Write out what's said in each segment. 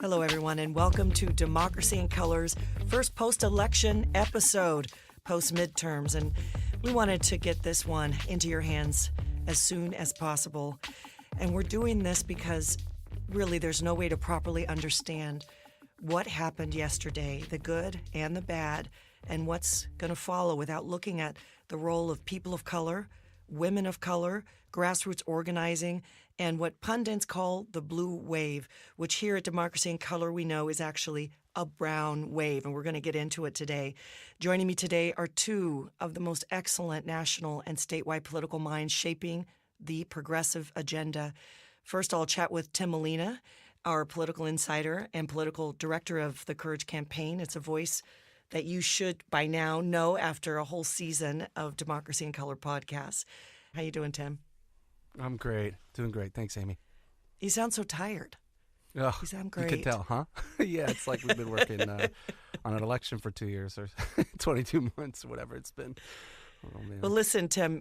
Hello, everyone, and welcome to Democracy in Color's first post-election episode, post-midterms. And we wanted to get this one into your hands as soon as possible. And we're doing this because really there's no way to properly understand what happened yesterday, the good and the bad, and what's going to follow without looking at the role of people of color, women of color, grassroots organizing, and what pundits call the blue wave, which here at Democracy in Color we know is actually a brown wave, and we're going to get into it today. Joining me today are two of the most excellent national and statewide political minds shaping the progressive agenda. First, I'll chat with Tim Molina, our political insider and political director of the Courage Campaign. It's a voice that you should by now know after a whole season of Democracy in Color podcasts. How you doing, Tim? I'm great. Doing great. Thanks, Amy. You sound so tired. Oh, You sound great. You can tell, huh? Yeah, it's like we've been working on an election for 2 years or 22 months, whatever it's been. Oh, man. Well, listen, Tim,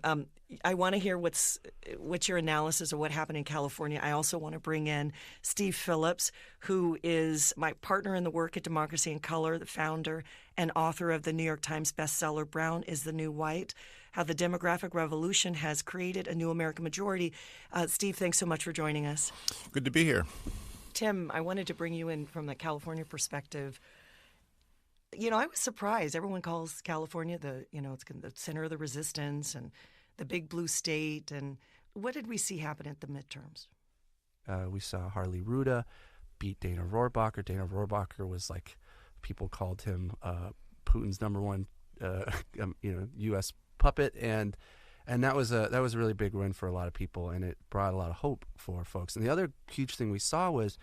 I want to hear what's your analysis of what happened in California. I also want to bring in Steve Phillips, who is my partner in the work at Democracy in Color, the founder and author of the New York Times bestseller, Brown is the New White, How the Demographic Revolution Has Created a New American Majority. Steve, thanks so much for joining us. Good to be here. Tim, I wanted to bring you in from the California perspective. You know, I was surprised. Everyone calls California it's the center of the resistance and the big blue state. And what did we see happen at the midterms? We saw Harley Ruda beat Dana Rohrabacher. Dana Rohrabacher was like, people called him Putin's number one, U.S. puppet, and that was a really big win for a lot of people, and it brought a lot of hope for folks. And the other huge thing we saw was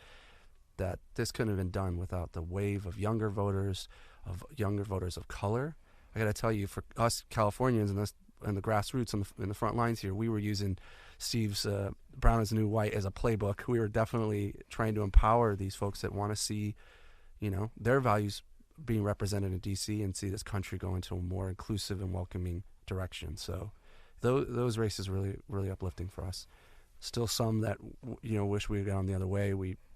that this couldn't have been done without the wave of younger voters of color. I got to tell you, for us Californians and the grassroots in the front lines here, we were using Steve's Brown is the New White as a playbook. We were definitely trying to empower these folks that want to see, their values being represented in D.C. and see this country go into a more inclusive and welcoming direction. So those races really, really uplifting for us. Still some that, wish we had gone the other way.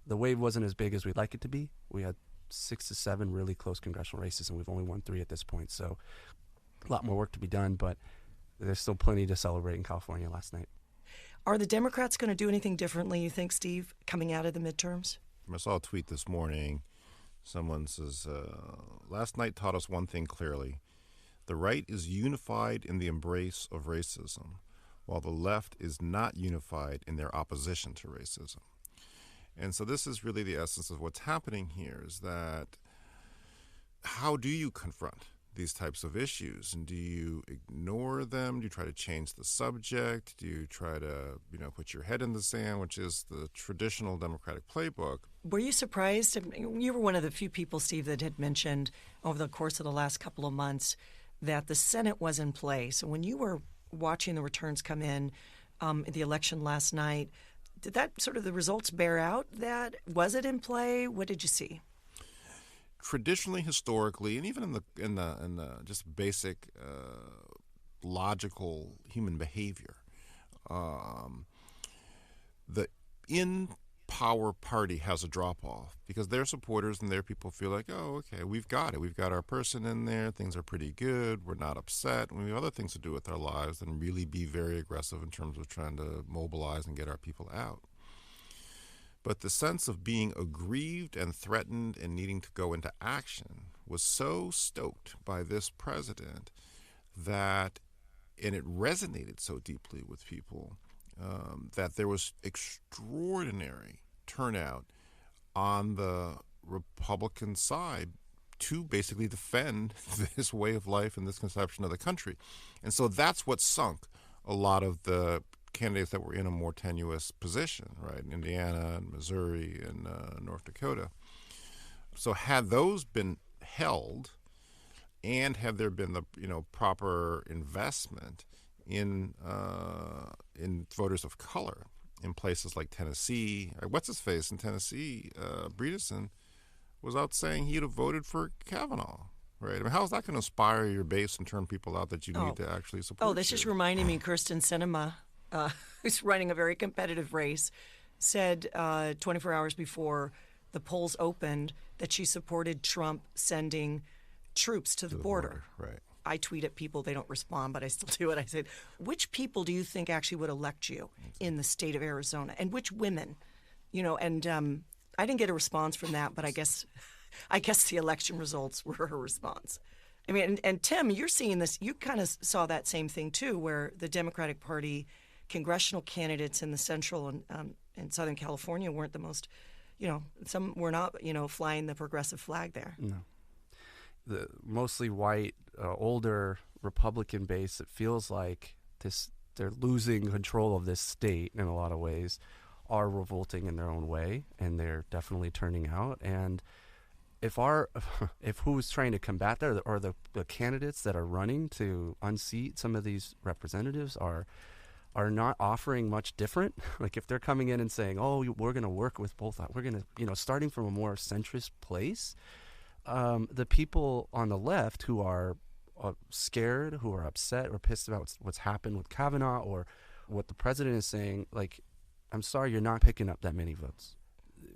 The wave wasn't as big as we'd like it to be. We had 6 to 7 really close congressional races, and we've only won 3 at this point. So a lot more work to be done, but there's still plenty to celebrate in California last night. Are the Democrats going to do anything differently, you think, Steve, coming out of the midterms? I saw a tweet this morning. Someone says, last night taught us one thing clearly. The right is unified in the embrace of racism, while the left is not unified in their opposition to racism. And so this is really the essence of what's happening here, is that how do you confront these types of issues? And do you ignore them? Do you try to change the subject? Do you try to, put your head in the sand, which is the traditional Democratic playbook? Were you surprised? You were one of the few people, Steve, that had mentioned over the course of the last couple of months that the Senate was in play. So when you were watching the returns come in the election last night, did that sort of the results bear out that? Was it in play? What did you see? Traditionally, historically, and even in the just basic logical human behavior, the in-power party has a drop-off because their supporters and their people feel like, oh, okay, we've got it. We've got our person in there. Things are pretty good. We're not upset. We have other things to do with our lives than really be very aggressive in terms of trying to mobilize and get our people out. But the sense of being aggrieved and threatened and needing to go into action was so stoked by this president and it resonated so deeply with people that there was extraordinary turnout on the Republican side to basically defend this way of life and this conception of the country. And so that's what sunk a lot of the candidates that were in a more tenuous position, right? In Indiana and Missouri and North Dakota. So had those been held, and had there been the proper investment in voters of color in places like Tennessee, what's his face in Tennessee, Bredeson was out saying he'd have voted for Kavanaugh. Right. I mean, how is that going to inspire your base and turn people out that you need to actually support? Oh, that's just reminding me, Kirsten Sinema, who's running a very competitive race, said 24 hours before the polls opened that she supported Trump sending troops to the border. Right. I tweet at people, they don't respond, but I still do it. I said, which people do you think actually would elect you in the state of Arizona? And which women? And I didn't get a response from that, but I guess the election results were her response. I mean, and Tim, you're seeing this. You kind of saw that same thing, too, where the Democratic Party congressional candidates in the Central and Southern California weren't the most, some were not, flying the progressive flag there. No. The mostly white, older Republican base, it feels like they're losing control of this state in a lot of ways, are revolting in their own way, and they're definitely turning out. And if who's trying to combat that, or the candidates that are running to unseat some of these representatives are not offering much different. Like if they're coming in and saying, "Oh, we're going to work with both, we're going to," starting from a more centrist place. The people on the left who are scared, who are upset or pissed about what's happened with Kavanaugh or what the president is saying, like, I'm sorry, you're not picking up that many votes.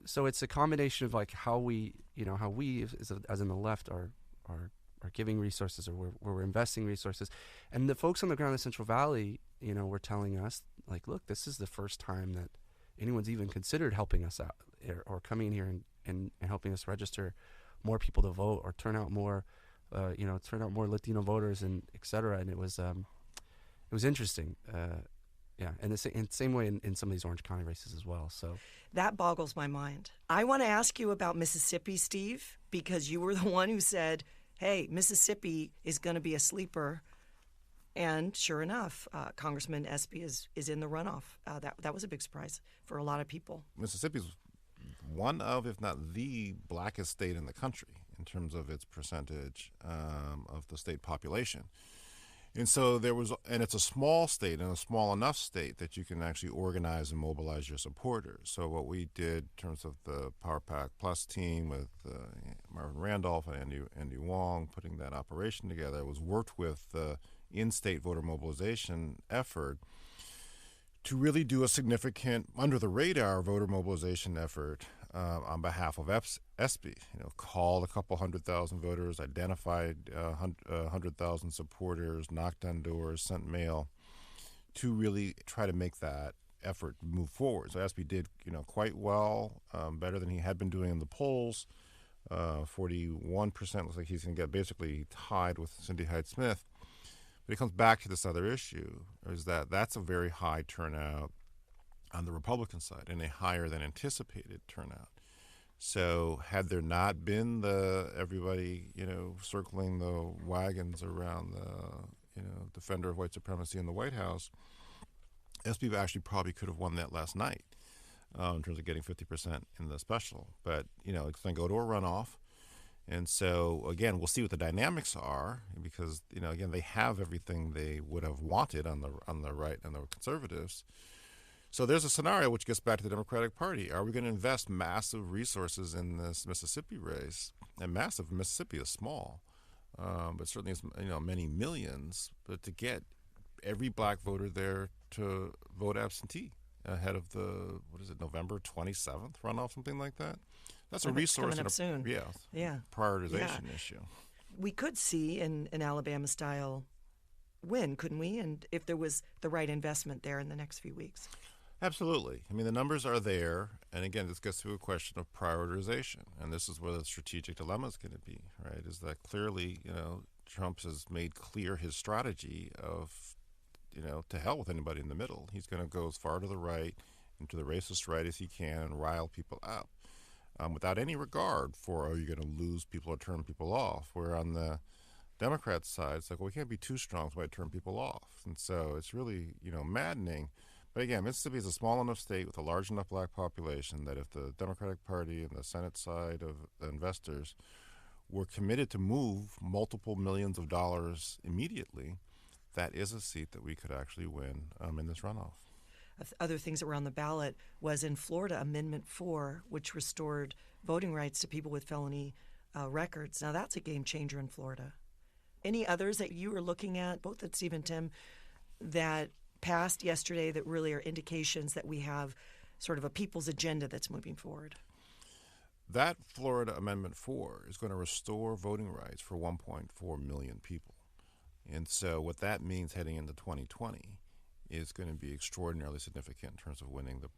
So it's a combination of like how we as in the left are giving resources, or we're investing resources, and the folks on the ground in the Central Valley, were telling us like, look, this is the first time that anyone's even considered helping us out or coming in here and helping us register more people to vote or turn out more Latino voters and et cetera. And it was interesting. And the same way in some of these Orange County races as well. So that boggles my mind. I want to ask you about Mississippi, Steve, because you were the one who said, hey, Mississippi is going to be a sleeper. And sure enough, Congressman Espy is in the runoff. That was a big surprise for a lot of people. Mississippi's one of, if not the blackest state in the country in terms of its percentage of the state population. And so and it's a small state, and a small enough state that you can actually organize and mobilize your supporters. So what we did in terms of the Power Pack Plus team with Marvin Randolph and Andy Wong putting that operation together was worked with the in-state voter mobilization effort to really do a significant under-the-radar voter mobilization effort on behalf of Espy. Called a couple 100,000 voters, identified 100,000 supporters, knocked on doors, sent mail to really try to make that effort move forward. So Espy did, quite well, better than he had been doing in the polls. 41% looks like he's going to get basically tied with Cindy Hyde-Smith. But it comes back to this other issue, is that's a very high turnout on the Republican side and a higher than anticipated turnout. So had there not been everybody, circling the wagons around the, defender of white supremacy in the White House, Espy actually probably could have won that last night in terms of getting 50% in the special. But, it's going to go to a runoff. And so, again, we'll see what the dynamics are because, again, they have everything they would have wanted on the right and the conservatives. So there's a scenario which gets back to the Democratic Party. Are we going to invest massive resources in this Mississippi race? And massive, Mississippi is small, but certainly it's, many millions. But to get every black voter there to vote absentee ahead of the, November 27th runoff, something like that? That's a resource coming up soon. Prioritization issue. We could see an Alabama-style win, couldn't we? And if there was the right investment there in the next few weeks. Absolutely. I mean, the numbers are there. And again, this gets to a question of prioritization. And this is where the strategic dilemma is going to be, right? Is that clearly, Trump has made clear his strategy of, to hell with anybody in the middle. He's going to go as far to the right and to the racist right as he can and rile people up. Without any regard for, are you going to lose people or turn people off? Where on the Democrat side, it's like, well, we can't be too strong, so we might turn people off. And so it's really, maddening. But again, Mississippi is a small enough state with a large enough black population that if the Democratic Party and the Senate side of the investors were committed to move multiple millions of dollars immediately, that is a seat that we could actually win in this runoff. Other things that were on the ballot was in Florida, Amendment 4, which restored voting rights to people with felony records. Now, that's a game changer in Florida. Any others that you were looking at, both at Steve and Tim, that passed yesterday that really are indications that we have sort of a people's agenda that's moving forward? that Florida Amendment 4 is going to restore voting rights for 1.4 million people. And so what that means heading into 2020 is going to be extraordinarily significant in terms of winning the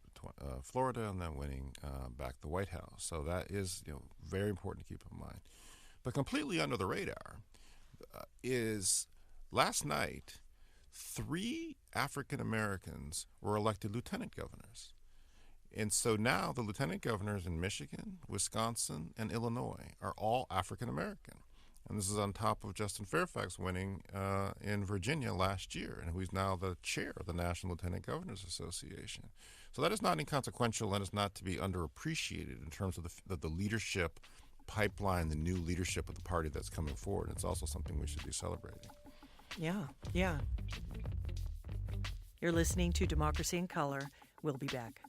Florida and then winning back the White House. So that is very important to keep in mind. But completely under the radar is last night, 3 African Americans were elected lieutenant governors. And so now the lieutenant governors in Michigan, Wisconsin, and Illinois are all African American. And this is on top of Justin Fairfax winning in Virginia last year, and who's now the chair of the National Lieutenant Governors Association. So that is not inconsequential and is not to be underappreciated in terms of the leadership pipeline, the new leadership of the party that's coming forward. It's also something we should be celebrating. Yeah. You're listening to Democracy in Color. We'll be back.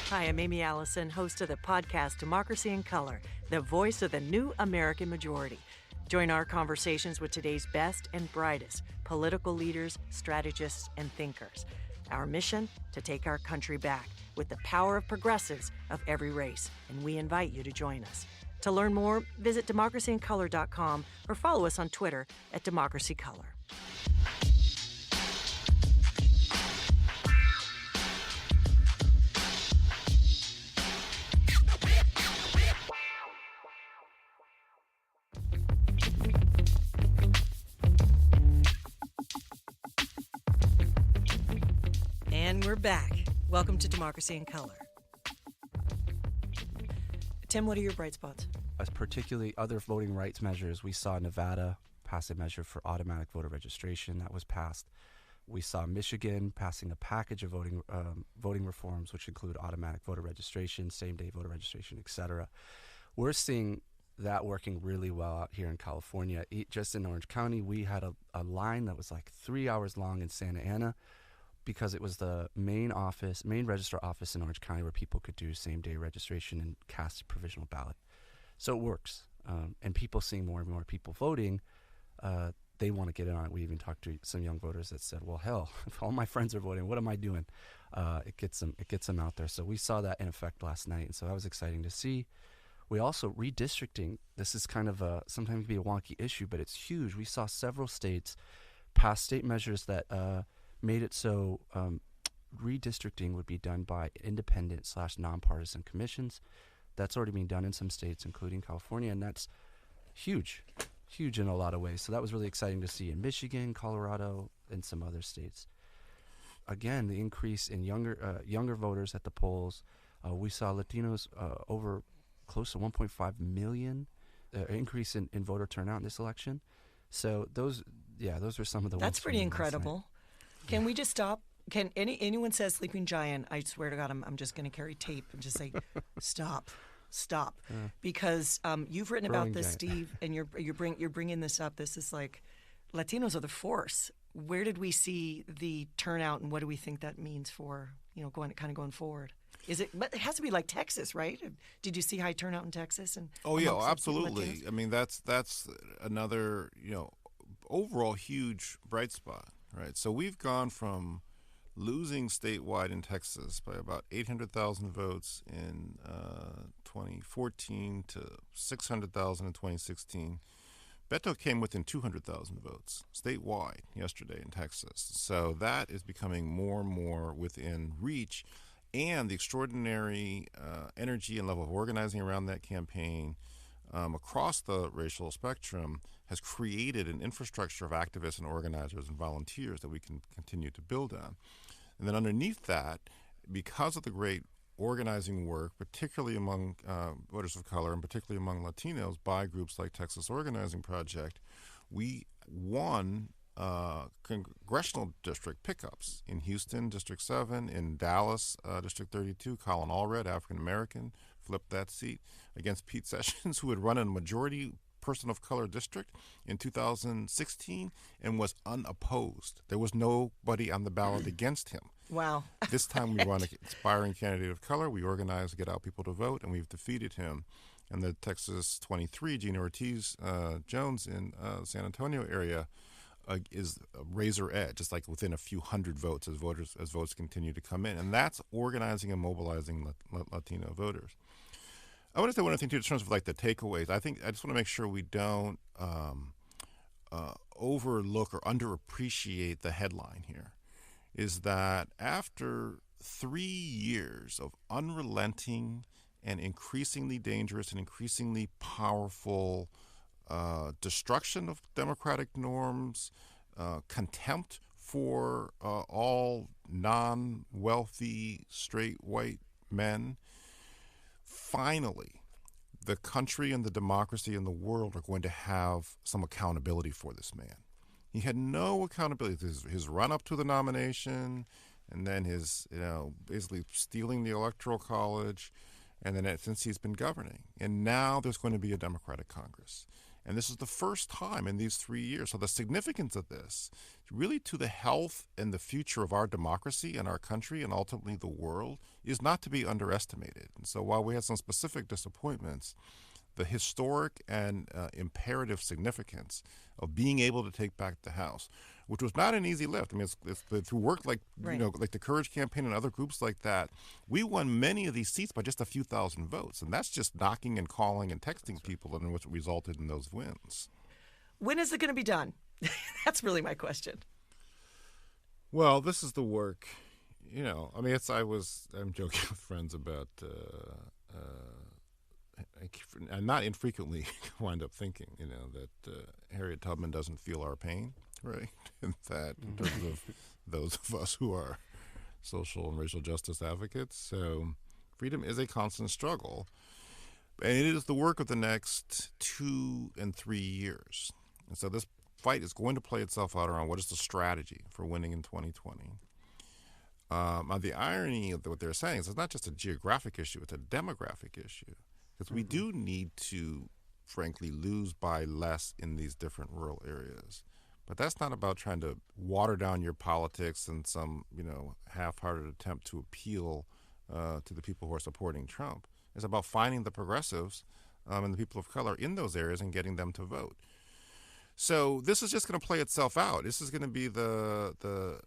Hi, I'm Amy Allison, host of the podcast Democracy in Color, the voice of the new American majority. Join our conversations with today's best and brightest political leaders, strategists, and thinkers. Our mission, to take our country back with the power of progressives of every race, and we invite you to join us. To learn more, visit democracyincolor.com or follow us on Twitter at democracycolor. And we're back. Welcome to Democracy in Color. Tim, what are your bright spots? As particularly other voting rights measures, we saw Nevada pass a measure for automatic voter registration that was passed. We saw Michigan passing a package of voting reforms, which include automatic voter registration, same-day voter registration, etc. We're seeing that working really well out here in California. Just in Orange County, we had a line that was like 3 hours long in Santa Ana, because it was the main registrar office in Orange County where people could do same-day registration and cast a provisional ballot. So it works. And people seeing more and more people voting, they want to get in on it. We even talked to some young voters that said, well, hell, if all my friends are voting, what am I doing? It gets them out there. So we saw that in effect last night, and so that was exciting to see. We also, redistricting, this is kind of sometimes it can be a wonky issue, but it's huge. We saw several states pass state measures that made it so redistricting would be done by independent/nonpartisan commissions. That's already being done in some states, including California, and that's huge in a lot of ways. So that was really exciting to see in Michigan, Colorado, and some other states. Again, the increase in younger voters at the polls. We saw Latinos over close to 1.5 million increase in voter turnout in this election. So those were some of the ones. That's pretty incredible. Can we just stop? Can anyone says sleeping giant? I swear to God, I'm just going to carry tape and just say, stop, because you've written about this, giant. Steve, and you're bringing this up. This is like Latinos are the force. Where did we see the turnout, and what do we think that means for going forward? But it has to be like Texas, right? Did you see high turnout in Texas? And absolutely. I mean, that's another overall huge bright spot. Right, so we've gone from losing statewide in Texas by about 800,000 votes in 2014 to 600,000 in 2016. Beto came within 200,000 votes statewide yesterday in Texas. So that is becoming more and more within reach, and the extraordinary energy and level of organizing around that campaign across the racial spectrum has created an infrastructure of activists and organizers and volunteers that we can continue to build on. And then underneath that, because of the great organizing work, particularly among voters of color and particularly among Latinos by groups like Texas Organizing Project, we won congressional district pickups in Houston, District 7, in Dallas, District 32. Colin Allred, African-American, flipped that seat against Pete Sessions, who had run in a majority person of color district in 2016 and was unopposed. There was nobody on the ballot against him. Wow. This time we run an aspiring candidate of color. We organize to get out people to vote, and we've defeated him. And the Texas 23, Gina Ortiz Jones in the San Antonio area, is a razor edge. It's like within a few hundred votes as votes continue to come in, and that's organizing and mobilizing Latino voters. I want to say one other thing too, in terms of like the takeaways. I just want to make sure we don't overlook or underappreciate the headline here. Is that after 3 years of unrelenting and increasingly dangerous and increasingly powerful destruction of democratic norms, contempt for all non-wealthy, straight white men, finally, the country and the democracy and the world are going to have some accountability for this man. He had no accountability. His run-up to the nomination, and then his, basically stealing the Electoral College, and then since he's been governing. And now there's going to be a Democratic Congress. And this is the first time in these 3 years. So the significance of this, really to the health and the future of our democracy and our country and ultimately the world, is not to be underestimated. And so while we had some specific disappointments, the historic and imperative significance of being able to take back the House, which was not an easy lift. I mean, it's through work like like the Courage Campaign and other groups like that, we won many of these seats by just a few thousand votes, and that's just knocking and calling and texting people, and which resulted in those wins. When is it going to be done? That's really my question. Well, this is the work. I mean, I'm joking with friends about. I not infrequently wind up thinking, that Harriet Tubman doesn't feel our pain, right? And that in terms of those of us who are social and racial justice advocates. So freedom is a constant struggle. And it is the work of the next 2 and 3 years. And so this fight is going to play itself out around what is the strategy for winning in 2020. Now, the irony of what they're saying is it's not just a geographic issue, it's a demographic issue. Because we do need to, frankly, lose by less in these different rural areas. But that's not about trying to water down your politics in some, half-hearted attempt to appeal to the people who are supporting Trump. It's about finding the progressives and the people of color in those areas and getting them to vote. So this is just going to play itself out. This is going to be the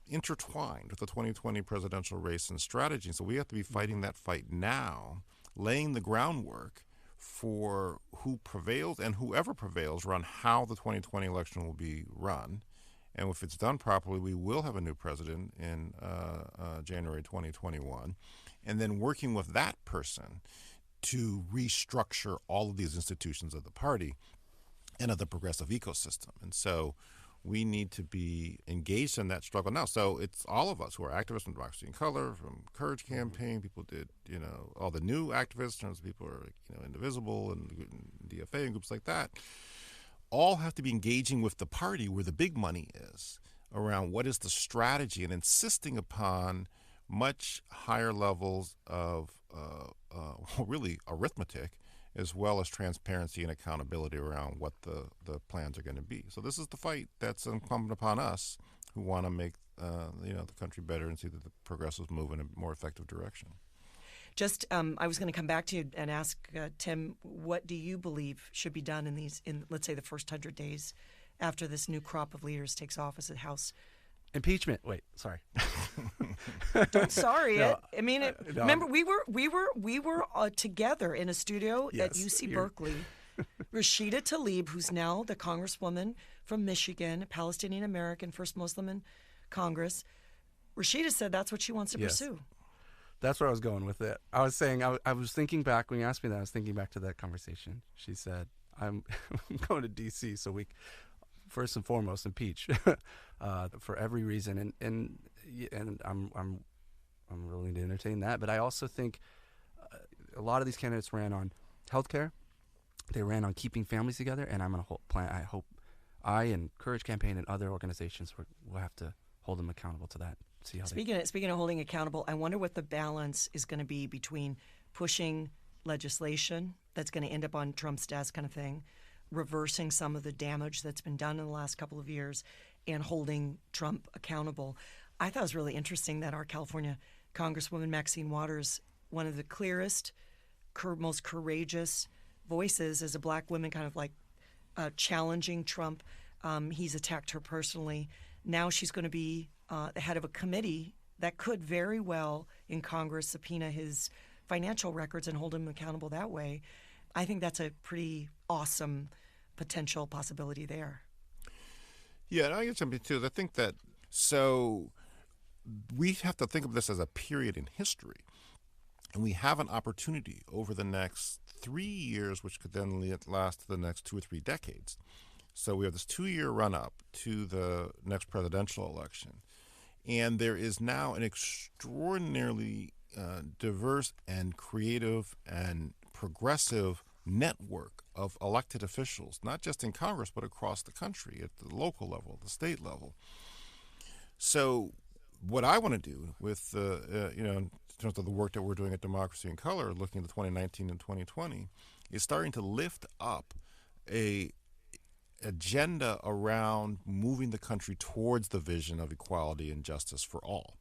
intertwined with the 2020 presidential race and strategy. So we have to be fighting that fight now, laying the groundwork for who prevails and whoever prevails around how the 2020 election will be run. And if it's done properly, we will have a new president in January 2021. And then working with that person to restructure all of these institutions of the party and of the progressive ecosystem. And so we need to be engaged in that struggle now. So it's all of us who are activists from Democracy in Color, from Courage Campaign. People did, all the new activists, in terms of people who are, Indivisible and DFA and groups like that, all have to be engaging with the party where the big money is around what is the strategy and insisting upon much higher levels of really arithmetic, as well as transparency and accountability around what the plans are going to be. So this is the fight that's incumbent upon us who want to make the country better and see that the progressives move in a more effective direction. Just, I was going to come back to you and ask Tim, what do you believe should be done in let's say the first 100 days after this new crop of leaders takes office at House? Impeachment. Wait, sorry. Don't sorry No, it. I mean, no. remember we were together in a studio at Yes, UC Berkeley. Rashida Tlaib, who's now the congresswoman from Michigan, Palestinian American, first Muslim in Congress. Rashida said that's what she wants to Yes. pursue. That's where I was going with it. I was saying, I was thinking back, when you asked me that, I was thinking back to that conversation. She said, I'm going to D.C. so we, first and foremost, impeach for every reason. And I'm willing to entertain that. But I also think a lot of these candidates ran on healthcare. They ran on keeping families together. And I'm going to I hope I and Courage Campaign and other organizations will have to hold them accountable to that. See how Speaking of holding accountable, I wonder what the balance is going to be between pushing legislation that's going to end up on Trump's desk kind of thing, reversing some of the damage that's been done in the last couple of years, and holding Trump accountable. I thought it was really interesting that our California Congresswoman Maxine Waters, one of the clearest, most courageous voices as a black woman, kind of like challenging Trump. He's attacked her personally. Now she's going to be the head of a committee that could very well in Congress subpoena his financial records and hold him accountable that way. I think that's a pretty awesome potential possibility there. Yeah, and I get something too. I think that we have to think of this as a period in history. And we have an opportunity over the next 3 years, which could then last the next 2 or 3 decades. So we have this 2-year run-up to the next presidential election. And there is now an extraordinarily diverse and creative and progressive network of elected officials, not just in Congress, but across the country, at the local level, the state level. So what I want to do with, in terms of the work that we're doing at Democracy in Color, looking at 2019 and 2020, is starting to lift up a agenda around moving the country towards the vision of equality and justice for all.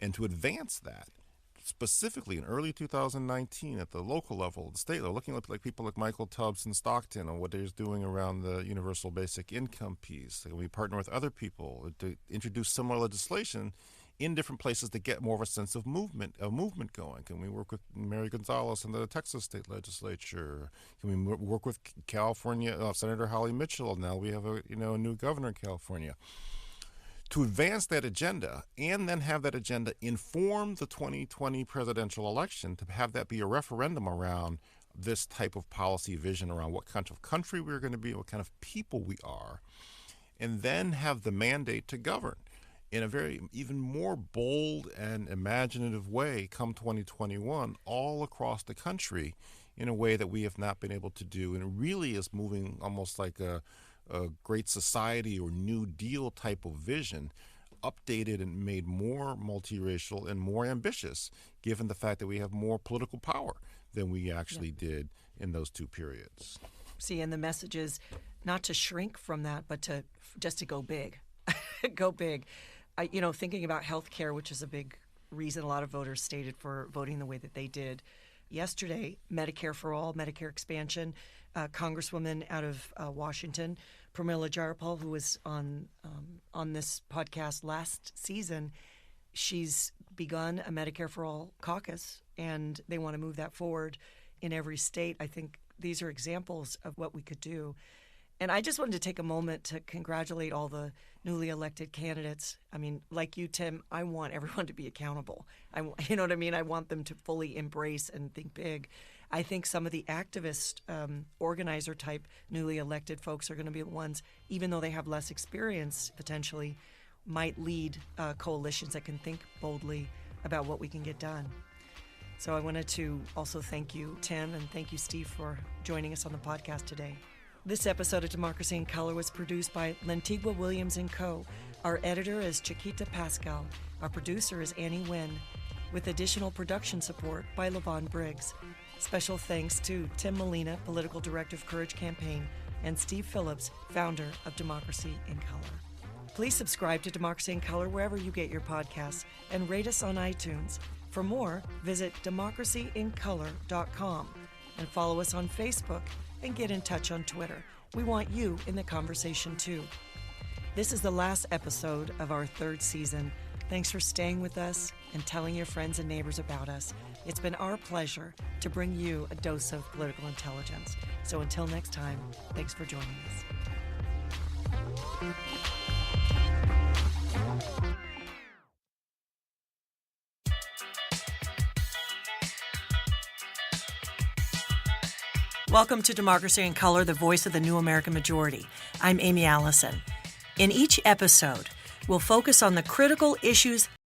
And to advance that, specifically in early 2019 at the local level, the state level, looking at like people like Michael Tubbs in Stockton and what they're doing around the universal basic income piece. And we partner with other people to introduce similar legislation in different places to get more of a sense of movement going. Can we work with Mary Gonzalez in the Texas state legislature? Can we work with California Senator Holly Mitchell? Now we have a new governor in California. To advance that agenda and then have that agenda inform the 2020 presidential election, to have that be a referendum around this type of policy vision around what kind of country we're going to be, what kind of people we are, and then have the mandate to govern in a very even more bold and imaginative way come 2021 all across the country in a way that we have not been able to do. And it really is moving almost like a great society or New Deal type of vision, updated and made more multiracial and more ambitious, given the fact that we have more political power than we actually did in those 2 periods. See, and the message is not to shrink from that, but just to go big. Go big. Thinking about healthcare, which is a big reason a lot of voters stated for voting the way that they did. Yesterday, Medicare for All, Medicare expansion, Congresswoman out of Washington, Pramila Jayapal, who was on this podcast last season, she's begun a Medicare for All caucus, and they want to move that forward in every state. I think these are examples of what we could do. And I just wanted to take a moment to congratulate all the newly elected candidates. I mean, like you, Tim, I want everyone to be accountable. You know what I mean? I want them to fully embrace and think big. I think some of the activist, organizer type newly elected folks are going to be the ones, even though they have less experience potentially, might lead coalitions that can think boldly about what we can get done. So I wanted to also thank you, Tim, and thank you, Steve, for joining us on the podcast today. This episode of Democracy in Color was produced by Lentigua Williams & Co. Our editor is Chiquita Pascal. Our producer is Annie Nguyen, with additional production support by Levon Briggs. Special thanks to Tim Molina, Political Director of Courage Campaign, and Steve Phillips, founder of Democracy in Color. Please subscribe to Democracy in Color wherever you get your podcasts and rate us on iTunes. For more, visit democracyincolor.com and follow us on Facebook and get in touch on Twitter. We want you in the conversation too. This is the last episode of our 3rd season. Thanks for staying with us and telling your friends and neighbors about us. It's been our pleasure to bring you a dose of political intelligence. So until next time, thanks for joining us. Welcome to Democracy in Color, the voice of the new American majority. I'm Amy Allison. In each episode, we'll focus on the critical issues